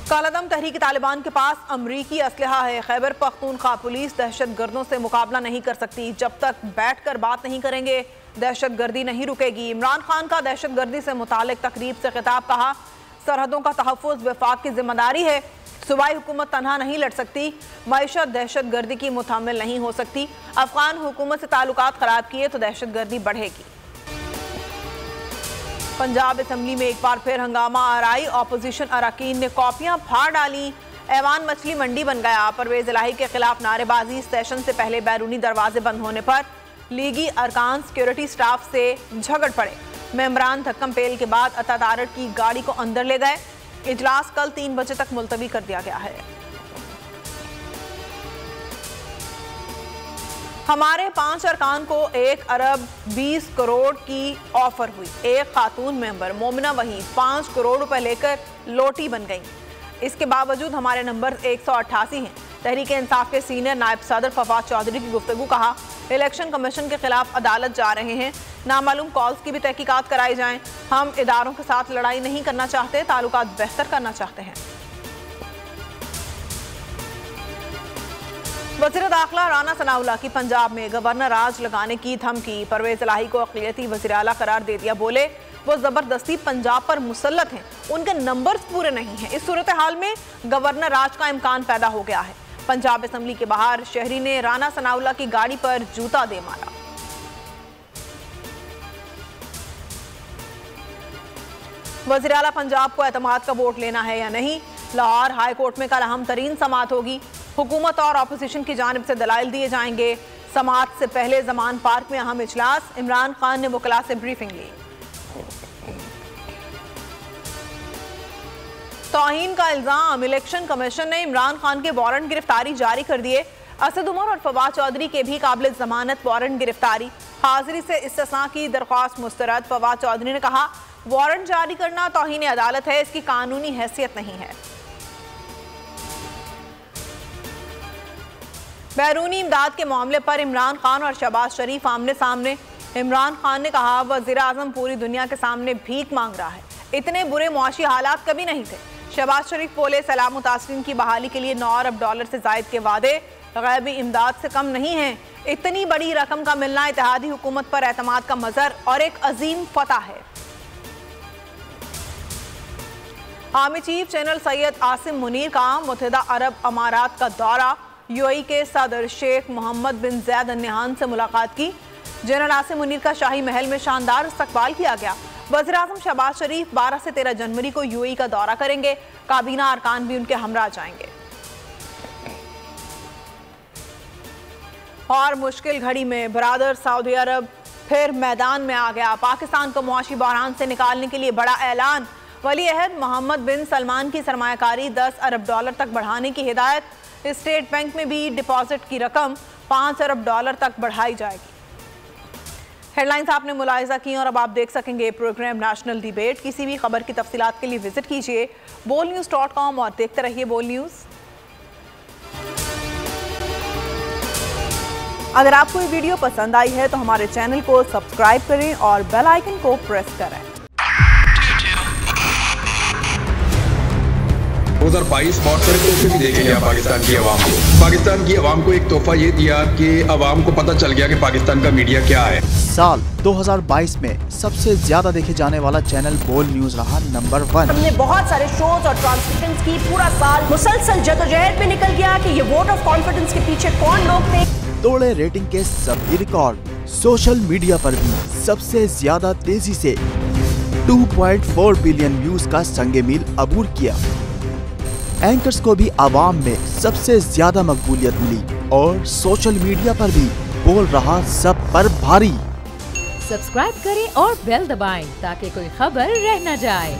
कालादम तहरीक तालिबान के पास अमरीकी असलहा है। खैबर पख्तूनख्वा पुलिस दहशत गर्दों से मुकाबला नहीं कर सकती। जब तक बैठ कर बात नहीं करेंगे दहशत गर्दी नहीं रुकेगी। इमरान खान का दहशत गर्दी से मुतालिक तकरीब से खिताब। कहा, सरहदों का तहफ़्फ़ुज़ वफाक की जिम्मेदारी है। सूबाई हुकूमत तनहा नहीं लड़ सकती। मईशत दहशत गर्दी की मुतहम्मिल नहीं हो सकती। अफगान हुकूमत से ताल्लुकात ख़राब किए तो दहशत गर्दी बढ़ेगी। पंजाब असम्बली में एक बार फिर हंगामा आराई। ऑपोजिशन अरकान ने कॉपियां फाड़ डाली। ऐवान मछली मंडी बन गया। परवेज इलाही के खिलाफ नारेबाजी। सेशन से पहले बैरूनी दरवाजे बंद होने पर लीगी अरकान सिक्योरिटी स्टाफ से झगड़ पड़े। मेंबरान धक्कम पेल के बाद अतादारट की गाड़ी को अंदर ले गए। इजलास कल 3 बजे तक मुलतवी कर दिया गया है। हमारे 5 अरकान को 1 अरब 20 करोड़ की ऑफर हुई। एक खातून मेंबर मोमिना वहीद 5 करोड़ रुपए लेकर लोटी बन गई। इसके बावजूद हमारे नंबर 188 हैं। तहरीक इंसाफ के सीनियर नायब सदर फवाद चौधरी की गुफ्तगू। कहा, इलेक्शन कमीशन के खिलाफ अदालत जा रहे हैं। नामालूम कॉल्स की भी तहकीकात कराई जाएं। हम इदारों के साथ लड़ाई नहीं करना चाहते, ताल्लुकात बेहतर करना चाहते हैं। वज़ीर दाखिला राना सनाउल्लाह की पंजाब में गवर्नर राज लगाने की धमकी। परवेज इलाही को अक़लियती वज़ीर आला करार दे दिया। बोले, वो ज़बरदस्ती पंजाब पर मुसल्लत हैं, उनके नंबर्स पूरे नहीं हैं। इस सूरत हाल में गवर्नर राज का इम्कान पैदा हो गया है। पंजाब असम्बली के बाहर शहरी ने राना सनाउल्लाह की गाड़ी पर जूता दे मारा। वज़ीर आला पंजाब को एतमाद का वोट लेना है या नहीं। लाहौर हाई कोर्ट में कल अहम तरीन समाअत होगी। हुकूमत और अपोजिशन की जानिब से दलाइल दिए जाएंगे। समाअत से पहले जमान पार्क में अहम इजलास। इमरान खान ने वकला से ब्रीफिंग ली। तौहीन का इल्जाम। इलेक्शन कमीशन ने इमरान खान के वारंट गिरफ्तारी जारी कर दिए। असद उमर और फवाद चौधरी के भी काबिल जमानत वारंट गिरफ्तारी। हाजिरी से इस्तिस्ना की दरख्वास्त मुस्तरद। फवाद चौधरी ने कहा, वारंट जारी करना तौहीन अदालत है, इसकी कानूनी हैसियत नहीं है। बैरूनी इमदाद के मामले पर इमरान खान और शहबाज शरीफ आमने सामने। इमरान खान ने कहा, वज़ीर आज़म पूरी दुनिया के सामने भीख मांग रहा है। इतने बुरे मुआशी हालात कभी नहीं थे। शहबाज शरीफ बोले, सैलाब मुतासरीन की बहाली के लिए 9 अरब डॉलर से ज़ायद के वादे गैबी इमदाद से कम नहीं हैं। इतनी बड़ी रकम का मिलना इत्तेहादी हुकूमत पर एतमाद का मज़हर और एक अजीम फतह है। Army chief general Syed Asim Munir का मुत्तहिदा अरब अमारात का दौरा। यूएई के सदर शेख मोहम्मद बिन ज़ैद अल नहयान से मुलाकात की। जनरल आसिम मुनीर का शाही महल में शानदार इस्तकबाल किया गया। वज़ीर आज़म शहबाज शरीफ 12 से 13 जनवरी को यूएई का दौरा करेंगे। काबीना अरकान भी उनके हमरा जाएंगे। और मुश्किल घड़ी में बरादर सऊदी अरब फिर मैदान में आ गया। पाकिस्तान को मुआशी बहरान से निकालने के लिए बड़ा ऐलान। वली अहद मोहम्मद बिन सलमान की सरमायाकारी 10 अरब डॉलर तक बढ़ाने की हिदायत। स्टेट बैंक में भी डिपॉजिट की रकम 5 अरब डॉलर तक बढ़ाई जाएगी। हेडलाइंस आपने मुलाहिजा की और अब आप देख सकेंगे प्रोग्राम नेशनल डिबेट। किसी भी खबर की तफसीलात के लिए विजिट कीजिए bolnews.com और देखते रहिए बोल न्यूज़। अगर आपको ये वीडियो पसंद आई है तो हमारे चैनल को सब्सक्राइब करें और बेल आइकन को प्रेस करें। 2022 बहुत सारे तोहफे भी देखे गया पाकिस्तान की आवाम को। पाकिस्तान की आवाम को एक तोहफा ये दिया कि आवाम को पता चल गया कि पाकिस्तान का मीडिया क्या है। साल 2022 में सबसे ज्यादा देखे जाने वाला चैनल बोल न्यूज रहा नंबर 1। हमने बहुत सारे शोज और ट्रांसमिशंस की। पूरा साल मुसलसल जदोजहद में निकल गया कि ये वोट ऑफ कॉन्फिडेंस के पीछे कौन लोग थे। तोड़े रेटिंग के सभी रिकॉर्ड। सोशल मीडिया पर भी सबसे ज्यादा तेजी से 2.4 बिलियन व्यूज का संगे मील अबूर किया। एंकर्स को भी आवाम में सबसे ज्यादा मकबूलियत मिली और सोशल मीडिया पर भी बोल रहा सब पर भारी। सब्सक्राइब करें और बेल दबाएं ताकि कोई खबर रह न जाए।